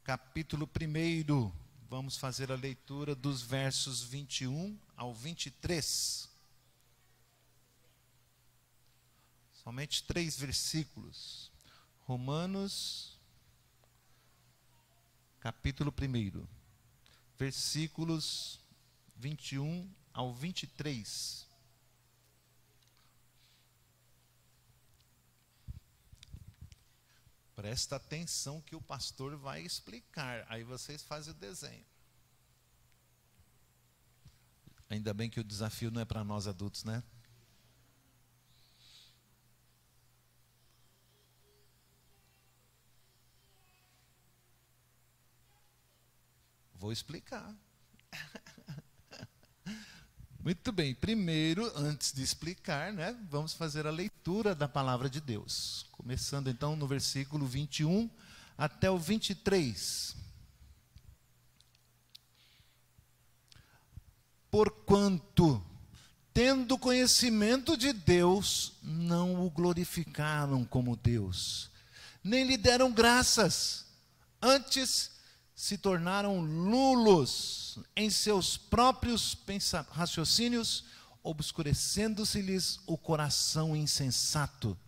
capítulo 1. Vamos fazer a leitura dos versos 21 ao 23. Somente 3 versículos. Romanos, capítulo 1, versículos 21 ao 23. Presta atenção que o pastor vai explicar, aí vocês fazem o desenho. Ainda bem que o desafio não é para nós adultos, né? Vou explicar. Muito bem, primeiro, antes de explicar, né, vamos fazer a leitura da palavra de Deus. Começando então no versículo 21 até o 23. Porquanto, tendo conhecimento de Deus, não o glorificaram como Deus, nem lhe deram graças, antes se tornaram nulos em seus próprios raciocínios, obscurecendo-se-lhes o coração insensato.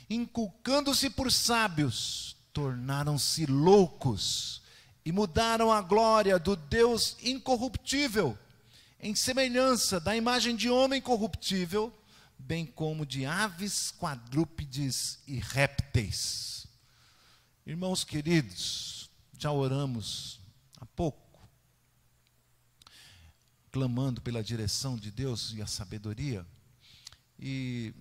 Inculcando-se por sábios, tornaram-se loucos e mudaram a glória do Deus incorruptível, em semelhança da imagem de homem corruptível, bem como de aves, quadrúpedes e répteis. Irmãos queridos, já oramos há pouco, clamando pela direção de Deus e a sabedoria. E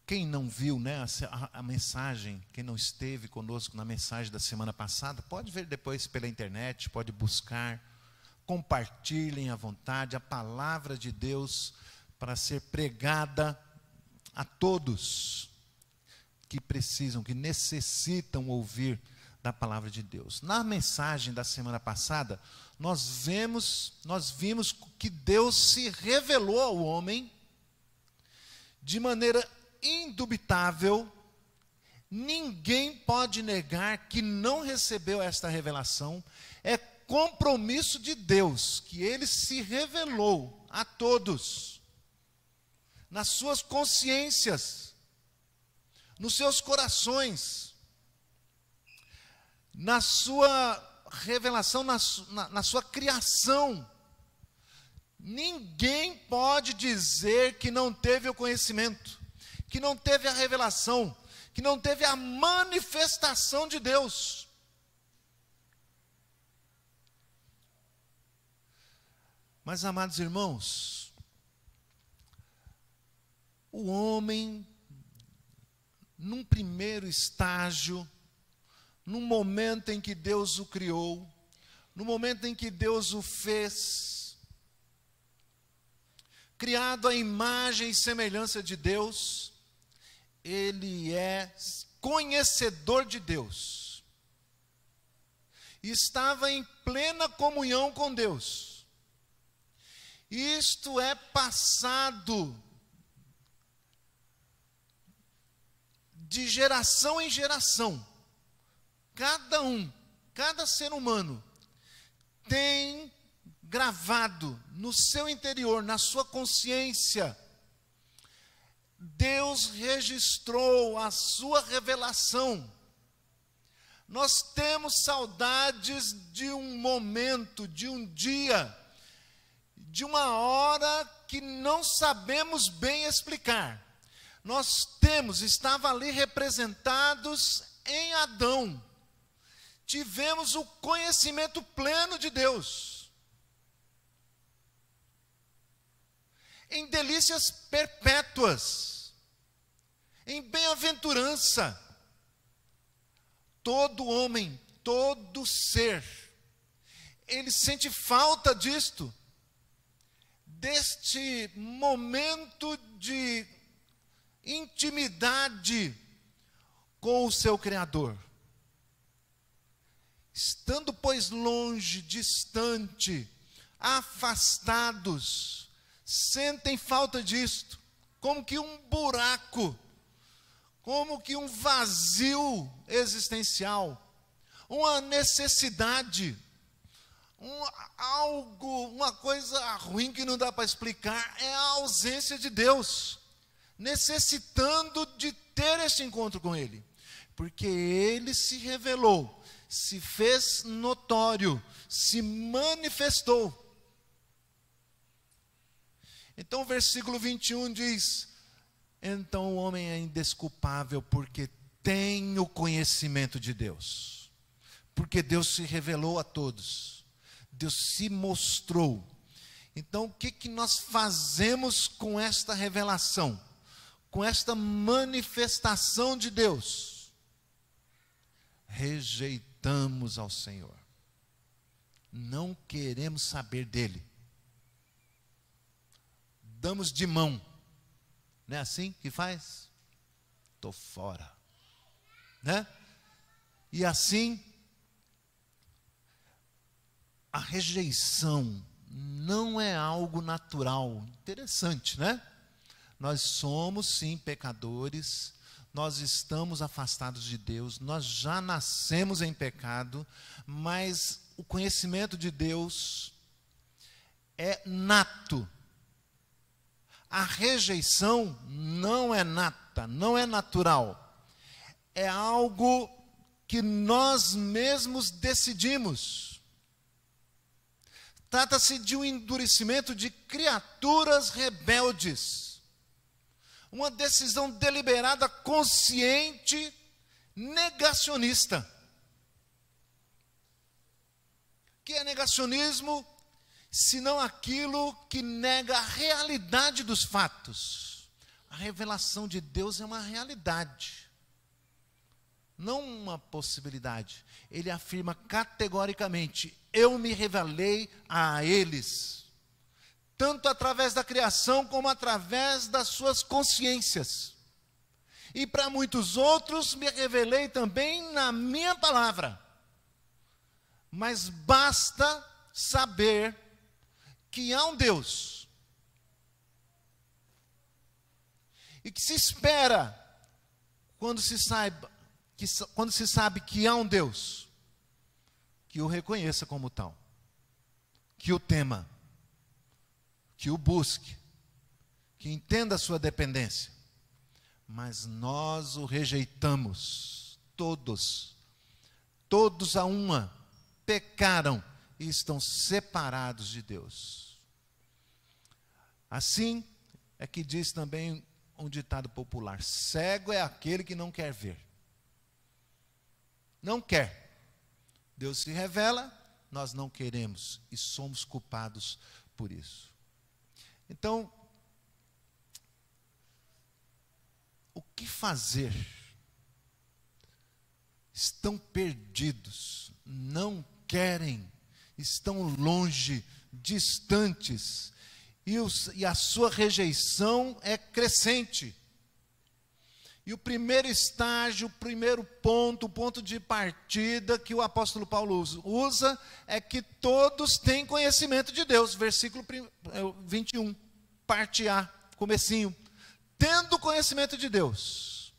quem não viu, né, a mensagem, quem não esteve conosco na mensagem da semana passada, pode ver depois pela internet, pode buscar, compartilhem à vontade a palavra de Deus para ser pregada a todos que precisam, que necessitam ouvir da palavra de Deus. Na mensagem da semana passada, nós vimos que Deus se revelou ao homem de maneira indubitável. Ninguém pode negar que não recebeu esta revelação. É compromisso de Deus que ele se revelou a todos, nas suas consciências, nos seus corações, na sua revelação, na sua criação. Ninguém pode dizer que não teve o conhecimento, que não teve a revelação, que não teve a manifestação de Deus. Mas, amados irmãos, o homem, num primeiro estágio, no momento em que Deus o criou, no momento em que Deus o fez, criado à imagem e semelhança de Deus, ele é conhecedor de Deus, estava em plena comunhão com Deus. Isto é passado de geração em geração. Cada ser humano tem gravado no seu interior, na sua consciência, Deus registrou a sua revelação. Nós temos saudades de um momento, de um dia, de uma hora que não sabemos bem explicar. Estava ali representados em Adão. Tivemos o conhecimento pleno de Deus, em delícias perpétuas, em bem-aventurança. Todo homem, todo ser, ele sente falta disto, deste momento de intimidade com o seu Criador. Estando, pois, longe, distante, afastados, sentem falta disto, como que um buraco, como que um vazio existencial, uma necessidade, uma coisa ruim que não dá para explicar, é a ausência de Deus, necessitando de ter esse encontro com Ele, porque Ele se revelou, se fez notório, se manifestou. Então o versículo 21 diz: então o homem é indesculpável porque tem o conhecimento de Deus, porque Deus se revelou a todos, Deus se mostrou. Então o que nós fazemos com esta revelação, com esta manifestação de Deus? Rejeitamos ao Senhor, não queremos saber dele, damos de mão. Não é assim que faz? Estou fora, né? E assim, a rejeição não é algo natural. Interessante, né? Nós somos sim pecadores, nós estamos afastados de Deus, nós já nascemos em pecado, mas o conhecimento de Deus é nato. A rejeição não é nata, não é natural. É algo que nós mesmos decidimos. Trata-se de um endurecimento de criaturas rebeldes. Uma decisão deliberada, consciente, negacionista. O que é negacionismo? Senão aquilo que nega a realidade dos fatos. A revelação de Deus é uma realidade, não uma possibilidade. Ele afirma categoricamente: eu me revelei a eles, tanto através da criação como através das suas consciências. E para muitos outros me revelei também na minha palavra. Mas basta saber que há um Deus, e que se espera, quando se sabe que há um Deus, que o reconheça como tal, que o tema, que o busque, que entenda a sua dependência. Mas nós o rejeitamos, todos a uma, pecaram e estão separados de Deus. Assim é que diz também um ditado popular: cego é aquele que não quer ver. Não quer. Deus se revela, nós não queremos e somos culpados por isso. Então, o que fazer? Estão perdidos, não querem, estão longe, distantes, e a sua rejeição é crescente. E o primeiro estágio, o primeiro ponto, o ponto de partida que o apóstolo Paulo usa é que todos têm conhecimento de Deus. Versículo 21, parte A, comecinho. Tendo conhecimento de Deus,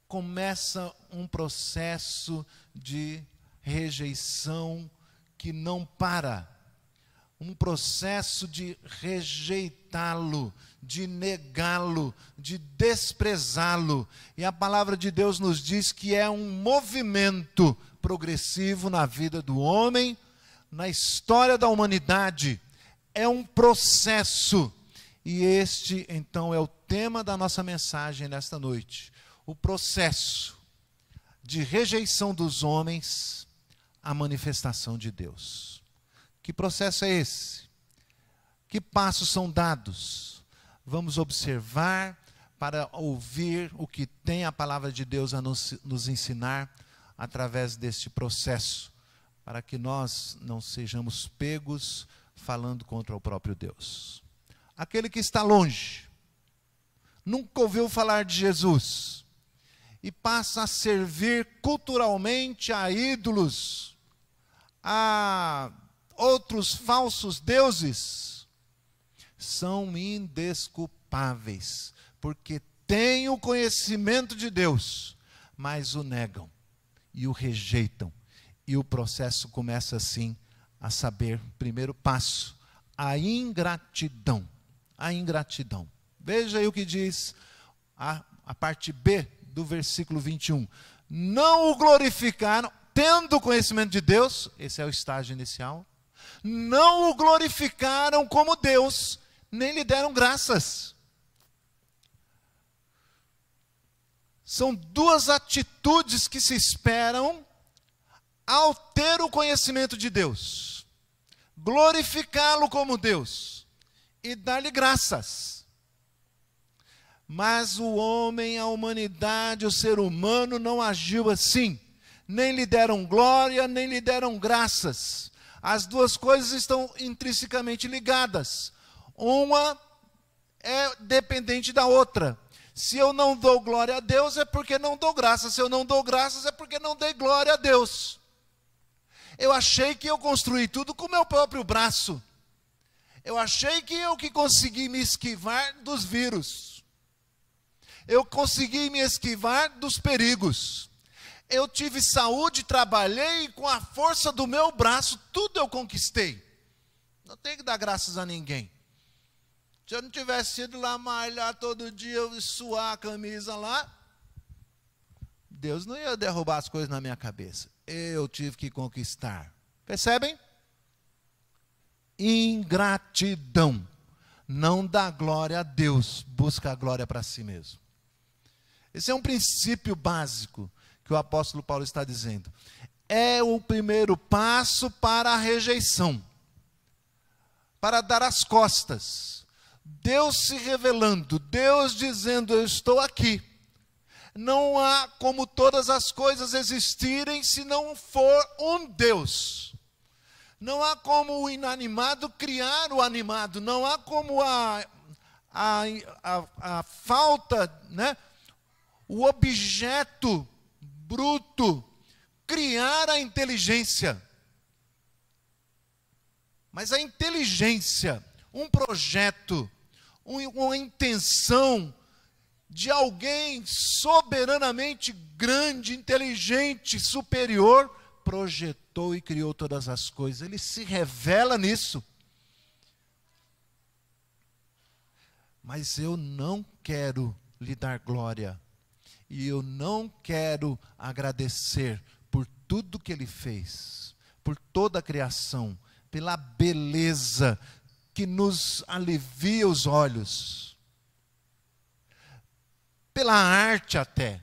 começa um processo de rejeição que não para. Um processo de rejeitá-lo, de negá-lo, de desprezá-lo. E a palavra de Deus nos diz que é um movimento progressivo na vida do homem, na história da humanidade. É um processo. E este, então, é o tema da nossa mensagem nesta noite. O processo de rejeição dos homens à manifestação de Deus. Que processo é esse? Que passos são dados? Vamos observar para ouvir o que tem a palavra de Deus a nos ensinar através deste processo, para que nós não sejamos pegos falando contra o próprio Deus. Aquele que está longe, nunca ouviu falar de Jesus, e passa a servir culturalmente a ídolos, a outros falsos deuses, são indesculpáveis, porque têm o conhecimento de Deus, mas o negam. e o rejeitam. E o processo começa assim a saber, primeiro passo, a ingratidão. A ingratidão. Veja aí o que diz a parte B do versículo 21. Não o glorificaram, tendo conhecimento de Deus, esse é o estágio inicial, não o glorificaram como Deus, nem lhe deram graças. São duas atitudes que se esperam ao ter o conhecimento de Deus: glorificá-lo como Deus e dar-lhe graças. Mas o homem, a humanidade, o ser humano não agiu assim. Nem lhe deram glória, nem lhe deram graças. As duas coisas estão intrinsecamente ligadas. Uma é dependente da outra. Se eu não dou glória a Deus, é porque não dou graças. Se eu não dou graças, é porque não dei glória a Deus. Eu achei que eu construí tudo com o meu próprio braço. Eu achei que eu que consegui me esquivar dos vírus. Eu consegui me esquivar dos perigos. Eu tive saúde, trabalhei e com a força do meu braço, tudo eu conquistei. Não tenho que dar graças a ninguém. Se eu não tivesse ido lá malhar todo dia, eu suar a camisa lá, Deus não ia derrubar as coisas na minha cabeça. Eu tive que conquistar. Percebem? Ingratidão. Não dá glória a Deus, busca a glória para si mesmo. Esse é um princípio básico que o apóstolo Paulo está dizendo. É o primeiro passo para a rejeição, para dar as costas. Deus se revelando, Deus dizendo: eu estou aqui. Não há como todas as coisas existirem se não for um Deus. Não há como o inanimado criar o animado. Não há como a falta, né? O objeto bruto criar a inteligência. Mas a inteligência, um projeto, uma intenção de alguém soberanamente grande, inteligente, superior, projetou e criou todas as coisas. Ele se revela nisso. Mas eu não quero lhe dar glória. E eu não quero agradecer por tudo que Ele fez, por toda a criação, pela beleza que nos alivia os olhos, pela arte até,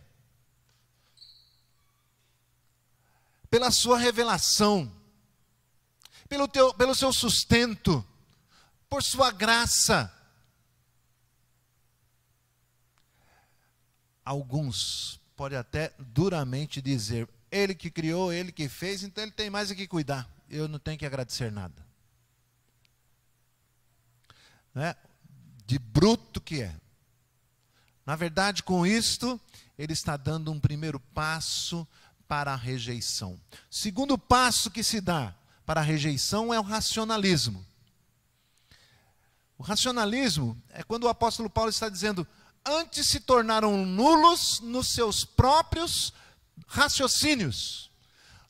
pela sua revelação, pelo seu sustento, por sua graça. Alguns podem até duramente dizer: Ele que criou, Ele que fez, então Ele tem mais a que cuidar. Eu não tenho que agradecer nada. Né? De bruto que é. Na verdade, com isto, ele está dando um primeiro passo para a rejeição. O segundo passo que se dá para a rejeição é o racionalismo. O racionalismo é quando o apóstolo Paulo está dizendo: antes se tornaram nulos nos seus próprios raciocínios,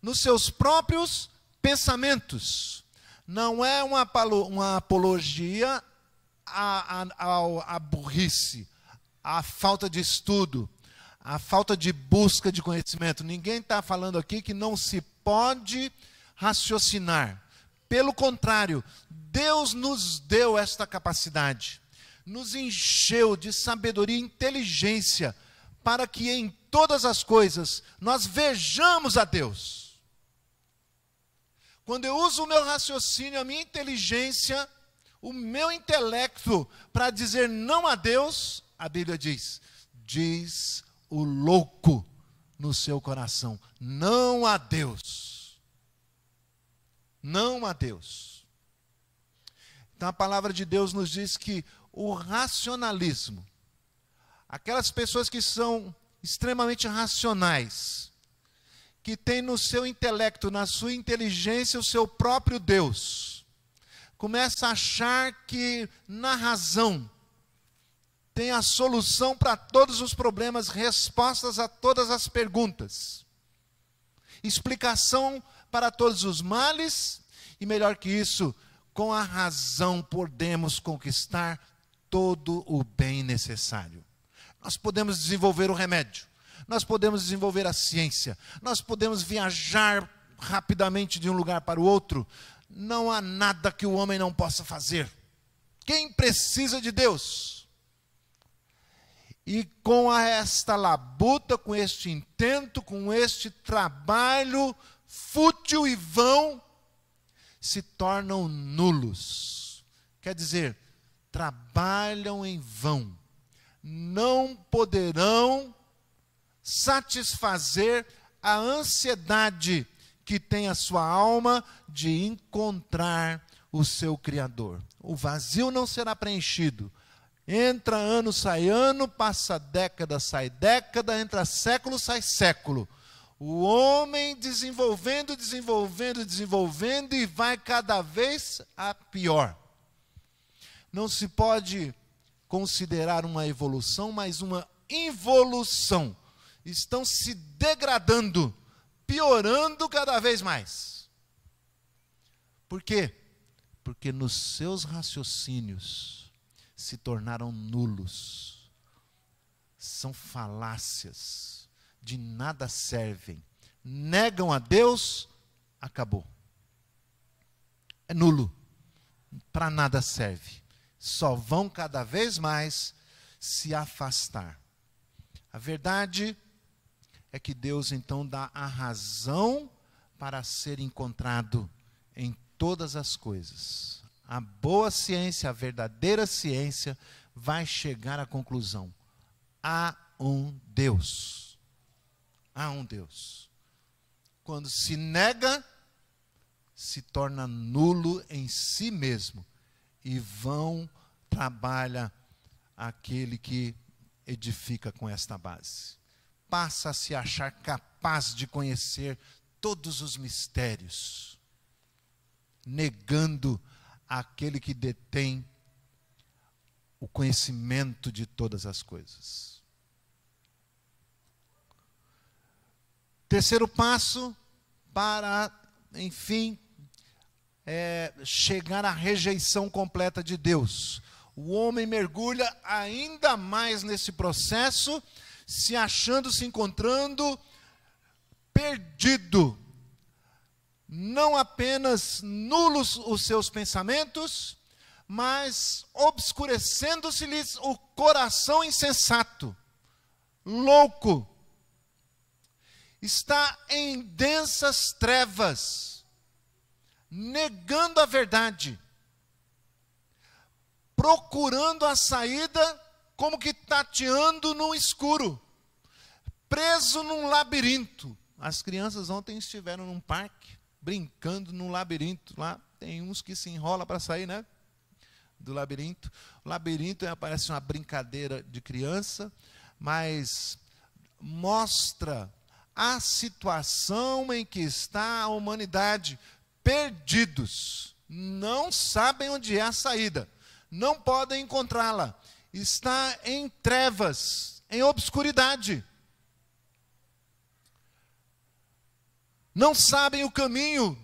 nos seus próprios pensamentos. Não é uma apologia à burrice, à falta de estudo, à falta de busca de conhecimento. Ninguém está falando aqui que não se pode raciocinar. Pelo contrário, Deus nos deu esta capacidade, nos encheu de sabedoria e inteligência, para que em todas as coisas nós vejamos a Deus. Quando eu uso o meu raciocínio, a minha inteligência, o meu intelecto para dizer não a Deus, a Bíblia diz: diz o louco no seu coração, não a Deus. Não a Deus. Então a palavra de Deus nos diz que o racionalismo, aquelas pessoas que são extremamente racionais, que têm no seu intelecto, na sua inteligência, o seu próprio Deus, começa a achar que na razão tem a solução para todos os problemas, respostas a todas as perguntas. explicação para todos os males, e melhor que isso, com a razão podemos conquistar todo o bem necessário. Nós podemos desenvolver o remédio, nós podemos desenvolver a ciência, nós podemos viajar rapidamente de um lugar para o outro. Não há nada que o homem não possa fazer. Quem precisa de Deus? E com esta labuta, com este intento, com este trabalho fútil e vão, se tornam nulos. Quer dizer, trabalham em vão. Não poderão satisfazer a ansiedade que tem a sua alma de encontrar o seu Criador. O vazio não será preenchido. Entra ano, sai ano, passa década, sai década, entra século, sai século. O homem desenvolvendo, desenvolvendo, desenvolvendo e vai cada vez a pior. Não se pode considerar uma evolução, mas uma involução. Estão se degradando, piorando cada vez mais. Por quê? Porque nos seus raciocínios se tornaram nulos. São falácias, de nada servem. Negam a Deus, acabou. É nulo, para nada serve. Só vão cada vez mais se afastar. A verdade é que Deus então dá a razão para ser encontrado em todas as coisas. A boa ciência, a verdadeira ciência, vai chegar à conclusão: há um Deus. Há um Deus. Quando se nega, se torna nulo em si mesmo. E vão trabalha aquele que edifica com esta base. Passa a se achar capaz de conhecer todos os mistérios, negando aquele que detém o conhecimento de todas as coisas. Terceiro passo para, enfim, chegar à rejeição completa de Deus. O homem mergulha ainda mais nesse processo, se achando, se encontrando perdido. Não apenas nulos os seus pensamentos, mas obscurecendo-se-lhes o coração insensato, louco. Está em densas trevas, negando a verdade, procurando a saída como que tateando no escuro, preso num labirinto. As crianças ontem estiveram num parque, brincando num labirinto. Lá tem uns que se enrolam para sair, né? Do labirinto. O labirinto parece uma brincadeira de criança, mas mostra a situação em que está a humanidade, perdidos, não sabem onde é a saída, não podem encontrá-la, está em trevas, em obscuridade, não sabem o caminho,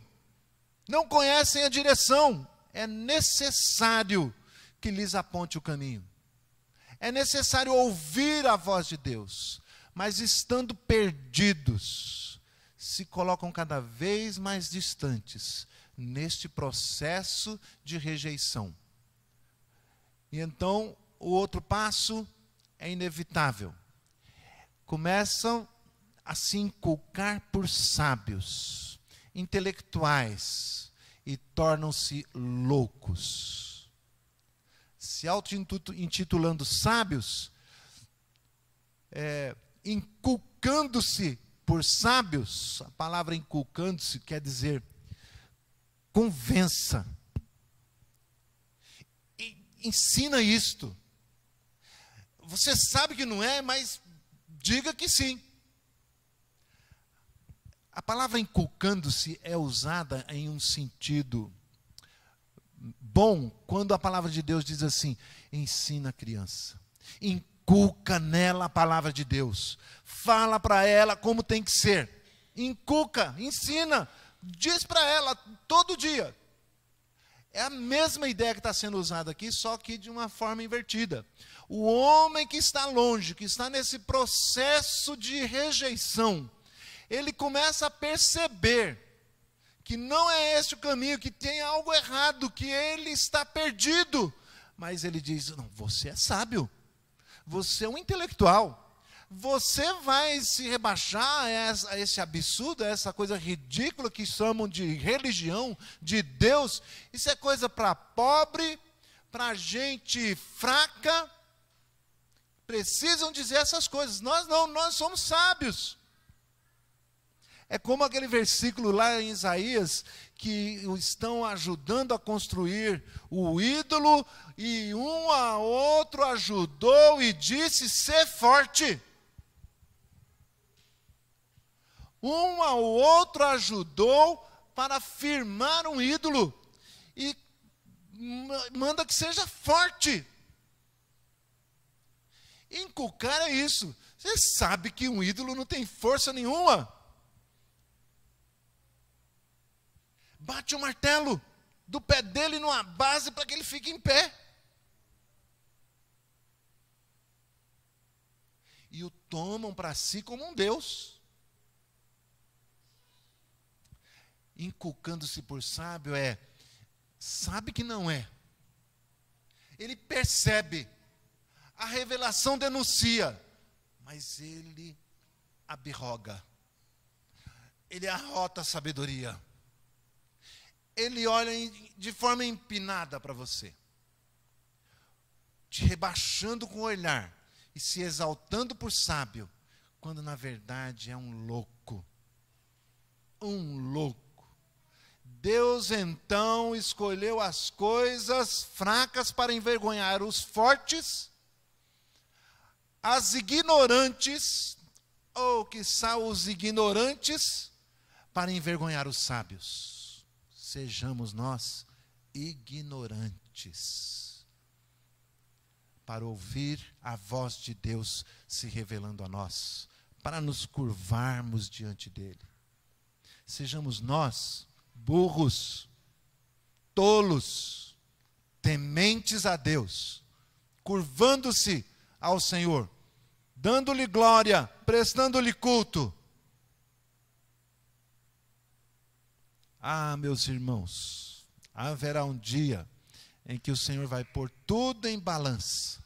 não conhecem a direção. É necessário que lhes aponte o caminho, é necessário ouvir a voz de Deus, mas estando perdidos, se colocam cada vez mais distantes neste processo de rejeição. E então, o outro passo é inevitável. Começam a se inculcar por sábios, intelectuais, e tornam-se loucos. Se auto-intitulando sábios, inculcando-se por sábios. A palavra inculcando-se quer dizer convença, ensina isto. Você sabe que não é, mas diga que sim. A palavra inculcando-se é usada em um sentido bom quando a palavra de Deus diz assim: ensina a criança, inculca nela a palavra de Deus, fala para ela como tem que ser, inculca, ensina, diz para ela todo dia. É a mesma ideia que está sendo usada aqui, só que de uma forma invertida. O homem que está longe, que está nesse processo de rejeição, ele começa a perceber que não é esse o caminho, que tem algo errado, que ele está perdido. Mas ele diz, não, você é sábio, você é um intelectual. Você vai se rebaixar a esse absurdo, a essa coisa ridícula que chamam de religião, de Deus. Isso é coisa para pobre, para gente fraca. Precisam dizer essas coisas. Nós não, nós somos sábios. É como aquele versículo lá em Isaías, que estão ajudando a construir o ídolo, e um a outro ajudou e disse, ser forte. Um ao outro ajudou para firmar um ídolo. E manda que seja forte. Inculcar é isso. Você sabe que um ídolo não tem força nenhuma. Bate o martelo do pé dele numa base para que ele fique em pé. E o tomam para si como um Deus. Inculcando-se por sábio sabe que não é. Ele percebe, a revelação denuncia, mas ele abroga. Ele arrota a sabedoria. Ele olha de forma empinada para você, te rebaixando com o olhar e se exaltando por sábio, quando na verdade é um louco. Um louco. Deus então escolheu as coisas fracas para envergonhar os fortes, as ignorantes, ou quiçá os ignorantes, para envergonhar os sábios. Sejamos nós ignorantes, para ouvir a voz de Deus se revelando a nós, para nos curvarmos diante dele. Sejamos nós burros, tolos, tementes a Deus, curvando-se ao Senhor, dando-lhe glória, prestando-lhe culto. Ah, meus irmãos, haverá um dia em que o Senhor vai pôr tudo em balança.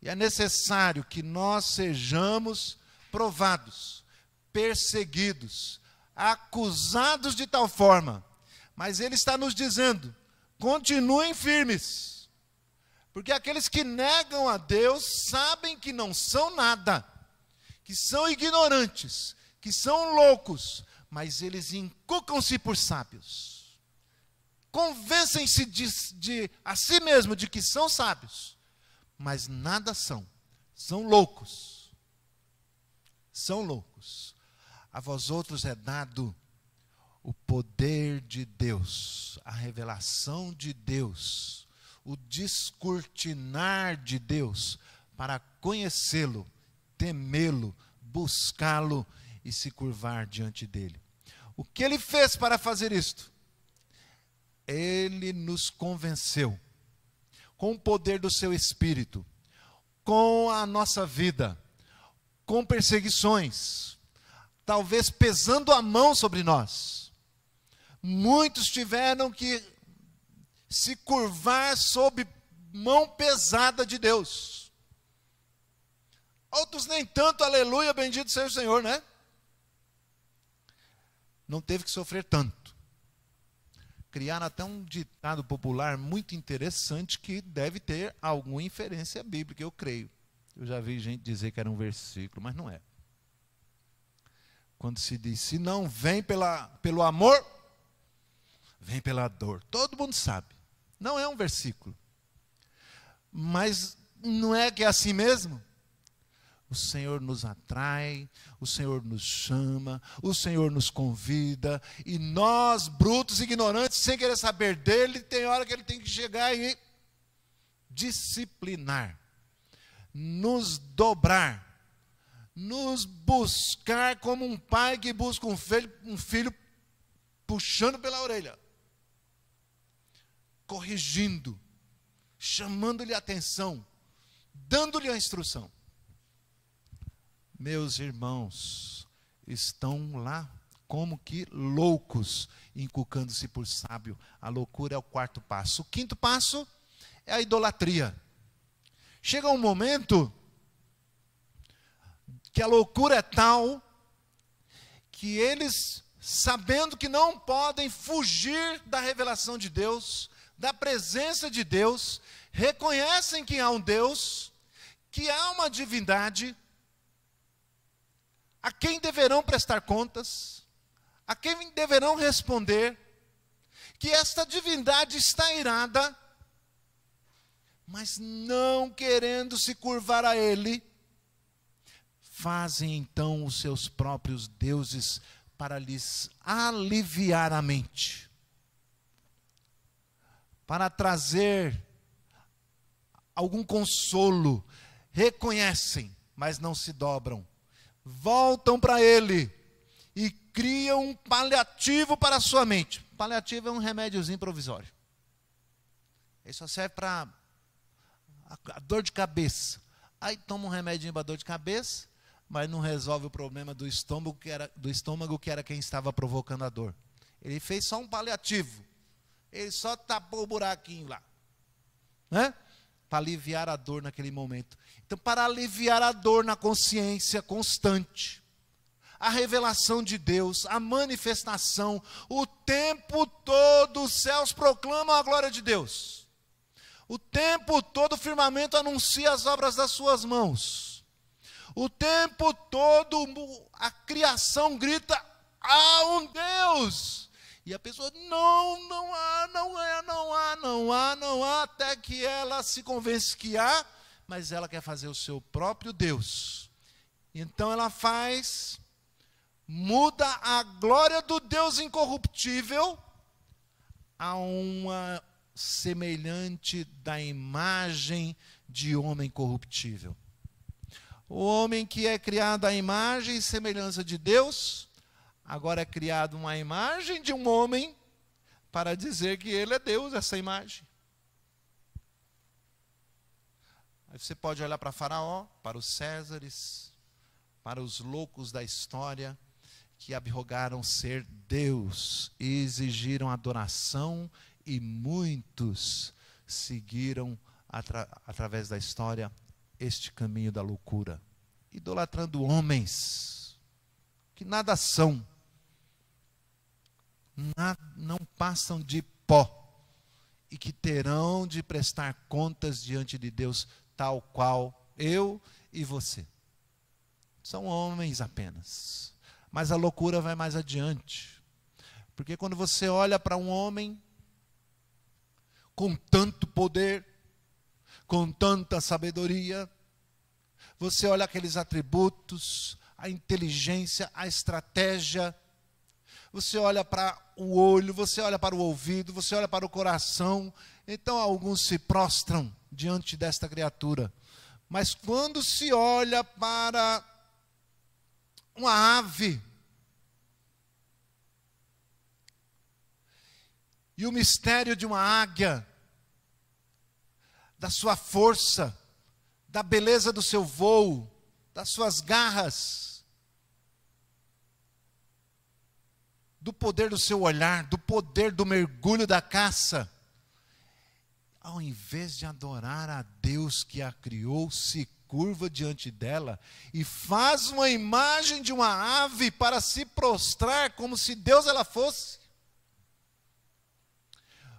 E é necessário que nós sejamos provados, perseguidos, acusados de tal forma, mas ele está nos dizendo, continuem firmes, porque aqueles que negam a Deus sabem que não são nada, que são ignorantes, que são loucos, mas eles inculcam-se por sábios, convencem-se a si mesmo de que são sábios, mas nada são loucos, são loucos. A vós outros é dado o poder de Deus, a revelação de Deus, o descortinar de Deus, para conhecê-lo, temê-lo, buscá-lo e se curvar diante dele. O que ele fez para fazer isto? Ele nos convenceu, com o poder do seu Espírito, com a nossa vida, com perseguições, talvez pesando a mão sobre nós. Muitos tiveram que se curvar sob mão pesada de Deus. Outros nem tanto, aleluia, bendito seja o Senhor, né? Não teve que sofrer tanto. Criaram até um ditado popular muito interessante que deve ter alguma inferência bíblica, eu creio. Eu já vi gente dizer que era um versículo, mas não é. Quando se diz, se não vem pelo amor, vem pela dor. Todo mundo sabe. Não é um versículo. Mas não é que é assim mesmo? O Senhor nos atrai, o Senhor nos chama, o Senhor nos convida, e nós, brutos, ignorantes, sem querer saber dele, tem hora que ele tem que chegar e disciplinar, nos dobrar, nos buscar como um pai que busca um filho puxando pela orelha, corrigindo, chamando-lhe a atenção, dando-lhe a instrução. Meus irmãos estão lá como que loucos, inculcando-se por sábio. A loucura é o quarto passo. O quinto passo é a idolatria. Chega um momento que a loucura é tal que eles, sabendo que não podem fugir da revelação de Deus, da presença de Deus, reconhecem que há um Deus, que há uma divindade, a quem deverão prestar contas, a quem deverão responder, que esta divindade está irada, mas não querendo se curvar a Ele, fazem então os seus próprios deuses para lhes aliviar a mente, para trazer algum consolo. Reconhecem, mas não se dobram, voltam para Ele e criam um paliativo para a sua mente. Paliativo é um remédiozinho provisório. Ele só serve para a dor de cabeça. Aí toma um remedinho para dor de cabeça, mas não resolve o problema do estômago, que era quem estava provocando a dor. Ele fez só um paliativo. Ele só tapou o buraquinho lá, né? Para aliviar a dor naquele momento. Então, para aliviar a dor na consciência constante, a revelação de Deus, a manifestação, o tempo todo os céus proclamam a glória de Deus. O tempo todo o firmamento anuncia as obras das suas mãos. O tempo todo a criação grita: há um Deus. E a pessoa, não há, até que ela se convence que há, mas ela quer fazer o seu próprio Deus. Então ela muda a glória do Deus incorruptível a uma semelhante da imagem de homem corruptível. O homem que é criado à imagem e semelhança de Deus, agora é criado uma imagem de um homem para dizer que ele é Deus, essa imagem. Aí você pode olhar para Faraó, para os Césares, para os loucos da história, que abrogaram ser Deus e exigiram adoração, e muitos seguiram, através da história, este caminho da loucura, idolatrando homens que nada são, não passam de pó, e que terão de prestar contas diante de Deus, tal qual eu e você. São homens apenas. Mas a loucura vai mais adiante. Porque quando você olha para um homem com tanto poder, com tanta sabedoria, você olha aqueles atributos, a inteligência, a estratégia, você olha para o olho, você olha para o ouvido, você olha para o coração. Então alguns se prostram diante desta criatura. Mas quando se olha para uma ave, e o mistério de uma águia, da sua força, da beleza do seu voo, das suas garras, do poder do seu olhar, do poder do mergulho da caça, ao invés de adorar a Deus que a criou, se curva diante dela e faz uma imagem de uma ave para se prostrar como se Deus ela fosse.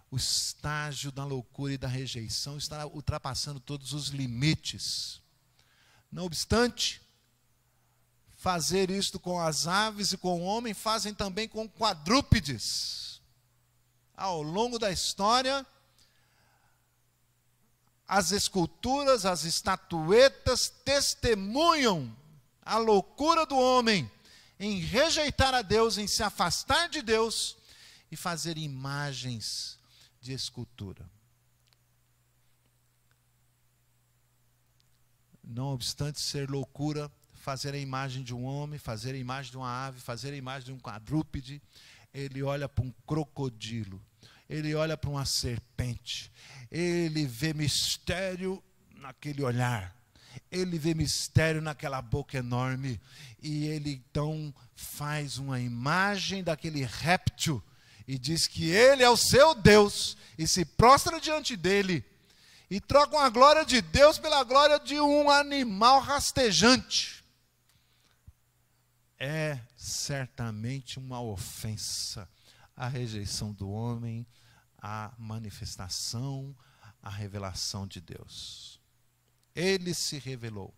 O estágio da loucura e da rejeição está ultrapassando todos os limites. Não obstante, fazer isto com as aves e com o homem, fazem também com quadrúpedes. Ao longo da história, as esculturas, as estatuetas testemunham a loucura do homem em rejeitar a Deus, em se afastar de Deus e fazer imagens de escultura. Não obstante ser loucura, fazer a imagem de um homem, fazer a imagem de uma ave, fazer a imagem de um quadrúpede. Ele olha para um crocodilo, ele olha para uma serpente, ele vê mistério naquele olhar, ele vê mistério naquela boca enorme, e ele então faz uma imagem daquele réptil, e diz que ele é o seu Deus, e se prostra diante dele, e trocam a glória de Deus pela glória de um animal rastejante. É certamente uma ofensa a rejeição do homem, a manifestação, a revelação de Deus. Ele se revelou.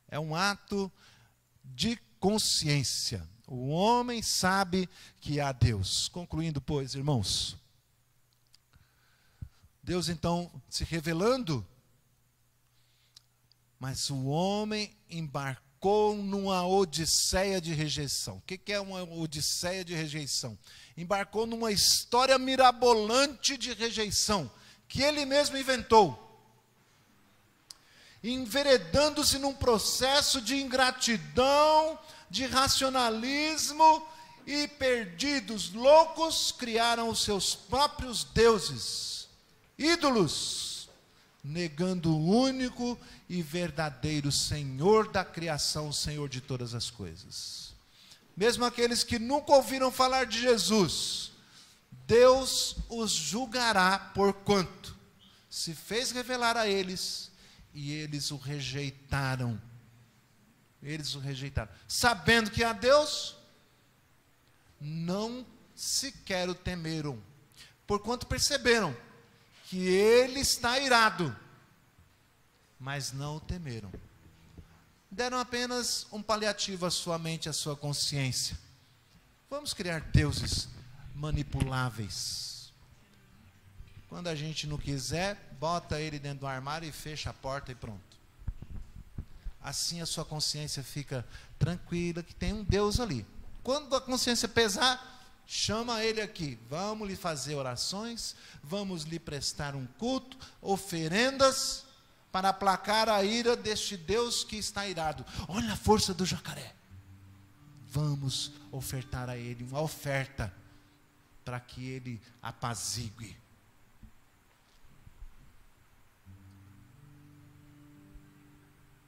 É um ato de consciência. O homem sabe que há Deus. Concluindo, pois, irmãos, Deus então se revelando, mas o homem embarcou numa odisseia de rejeição. O que é uma odisseia de rejeição? Embarcou numa história mirabolante de rejeição, que ele mesmo inventou, enveredando-se num processo de ingratidão, de racionalismo, e perdidos, loucos, criaram os seus próprios deuses, ídolos, negando o único e verdadeiro Senhor da criação, Senhor de todas as coisas. Mesmo aqueles que nunca ouviram falar de Jesus, Deus os julgará, porquanto se fez revelar a eles, e eles o rejeitaram. Eles o rejeitaram. Sabendo que há Deus, não sequer o temeram, porquanto perceberam que ele está irado, mas não o temeram. Deram apenas um paliativo à sua mente, à sua consciência. Vamos criar deuses manipuláveis. Quando a gente não quiser, bota ele dentro do armário e fecha a porta e pronto. Assim a sua consciência fica tranquila, que tem um Deus ali. Quando a consciência pesar, chama ele aqui. Vamos lhe fazer orações, vamos lhe prestar um culto, oferendas, para aplacar a ira deste Deus que está irado. Olha a força do jacaré. Vamos ofertar a ele uma oferta, para que ele apazigue.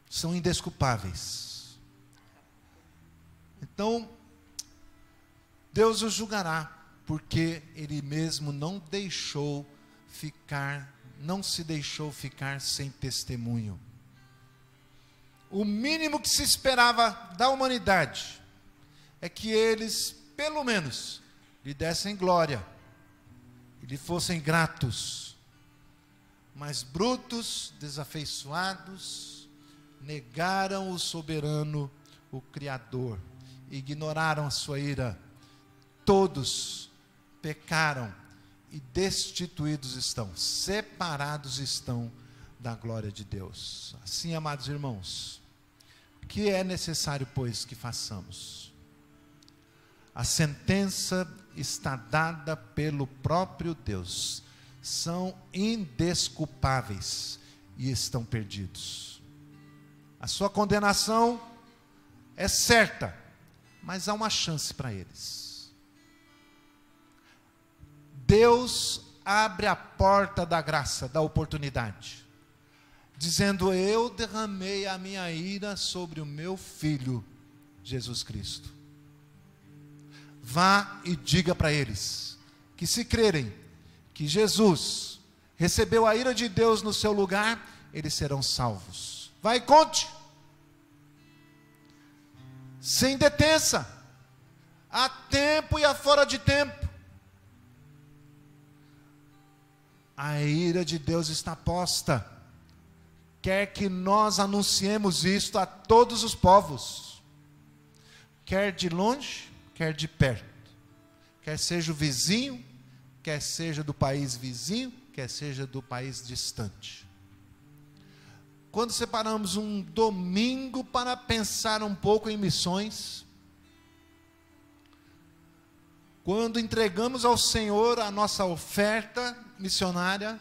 São indesculpáveis. Então, Deus os julgará, porque ele mesmo não se deixou ficar sem testemunho. O mínimo que se esperava da humanidade é que eles, pelo menos, lhe dessem glória e lhe fossem gratos. Mas brutos, desafeiçoados, negaram o soberano, o Criador, ignoraram a sua ira. Todos pecaram e destituídos estão, separados estão da glória de Deus. Assim, amados irmãos, o que é necessário, pois, que façamos? A sentença está dada pelo próprio Deus. São indesculpáveis e estão perdidos. A sua condenação é certa, mas há uma chance para eles. Deus abre a porta da graça, da oportunidade, dizendo: eu derramei a minha ira sobre o meu Filho, Jesus Cristo. Vá e diga para eles, que se crerem que Jesus recebeu a ira de Deus no seu lugar, eles serão salvos. Vai e conte, sem detença, a tempo e a fora de tempo. A ira de Deus está posta. Quer que nós anunciemos isto a todos os povos, quer de longe, quer de perto, quer seja o vizinho, quer seja do país vizinho, quer seja do país distante. Quando separamos um domingo para pensar um pouco em missões, quando entregamos ao Senhor a nossa oferta missionária,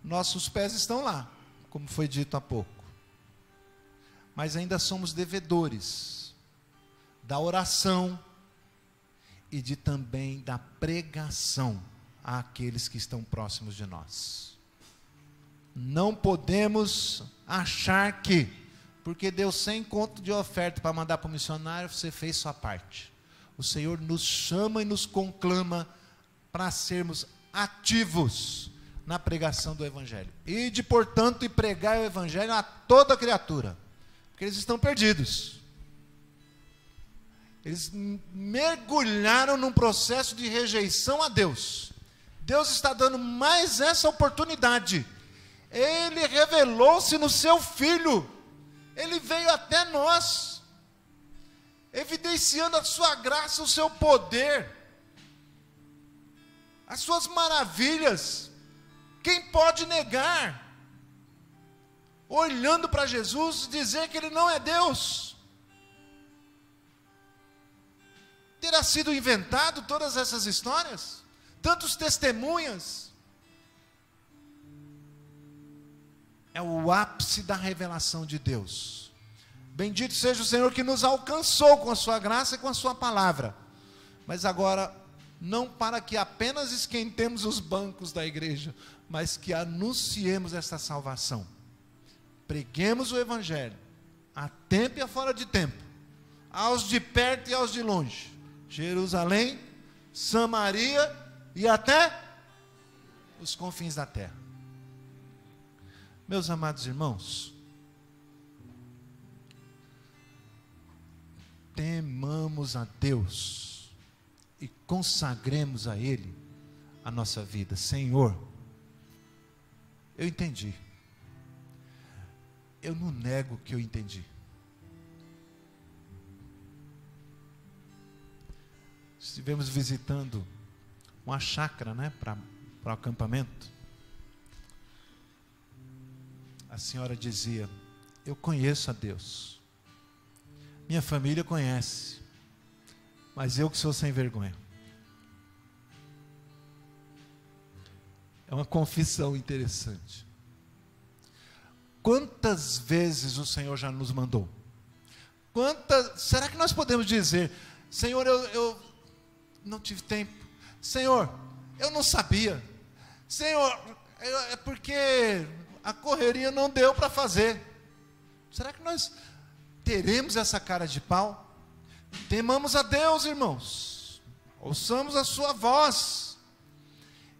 nossos pés estão lá, como foi dito há pouco. mas ainda somos devedores da oração e também da pregação àqueles que estão próximos de nós. Não podemos achar que, porque deu 100 conto de oferta para mandar para o missionário, você fez sua parte. O Senhor nos chama e nos conclama para sermos ativos na pregação do Evangelho. Ide, portanto, e pregai o Evangelho a toda criatura, porque eles estão perdidos. Eles mergulharam num processo de rejeição a Deus. Deus está dando mais essa oportunidade. Ele revelou-se no seu Filho. Ele veio até nós, evidenciando a sua graça, o seu poder, as suas maravilhas. Quem pode negar, olhando para Jesus, dizer que Ele não é Deus? Terá sido inventado todas essas histórias? Tantos testemunhas? É o ápice da revelação de Deus. Bendito seja o Senhor que nos alcançou com a sua graça e com a sua palavra. Mas agora, não para que apenas esquentemos os bancos da igreja, mas que anunciemos esta salvação. Preguemos o Evangelho, a tempo e a fora de tempo, aos de perto e aos de longe, Jerusalém, Samaria e até os confins da terra. Meus amados irmãos, temamos a Deus e consagremos a Ele a nossa vida. Senhor, eu entendi. Eu não nego que eu entendi. Estivemos visitando uma chácara, para o acampamento. A senhora dizia: eu conheço a Deus, minha família conhece, mas eu que sou sem vergonha. É uma confissão interessante. Quantas vezes o Senhor já nos mandou? Será que nós podemos dizer: Senhor, eu não tive tempo, Senhor, eu não sabia, Senhor, é porque a correria não deu para fazer? Será que nós teremos essa cara de pau? Temamos a Deus, irmãos, ouçamos a sua voz.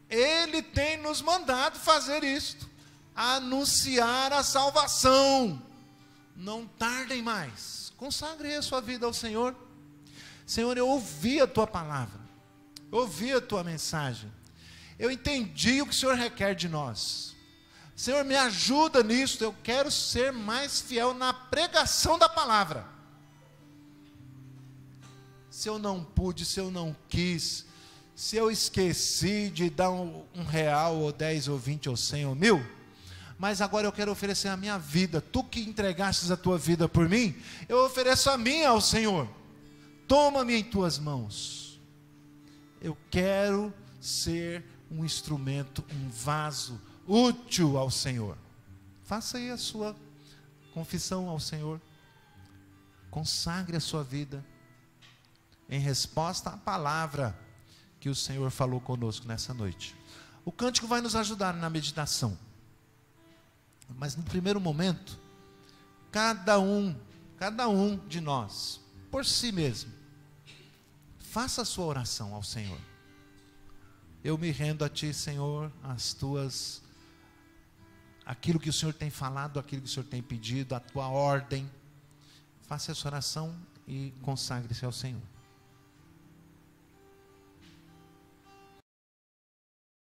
Ele tem nos mandado fazer isto, anunciar a salvação. Não tardem mais, consagre a sua vida ao Senhor. Senhor, eu ouvi a tua palavra, ouvi a tua mensagem, eu entendi o que o Senhor requer de nós. Senhor, me ajuda nisso, eu quero ser mais fiel na pregação da palavra. Se eu não pude, se eu não quis, se eu esqueci de dar um real, ou 10, ou 20, ou 100, ou 1000, mas agora eu quero oferecer a minha vida. Tu que entregastes a tua vida por mim, eu ofereço a minha ao Senhor. Toma-me em tuas mãos. Eu quero ser um instrumento, um vaso útil ao Senhor. Faça aí a sua confissão ao Senhor. Consagre a sua vida em resposta à palavra que o Senhor falou conosco nessa noite. O cântico vai nos ajudar na meditação, mas no primeiro momento, cada um de nós, por si mesmo, faça a sua oração ao Senhor. Eu me rendo a Ti, Senhor, aquilo que o Senhor tem falado, aquilo que o Senhor tem pedido, a Tua ordem. Faça essa oração e consagre-se ao Senhor.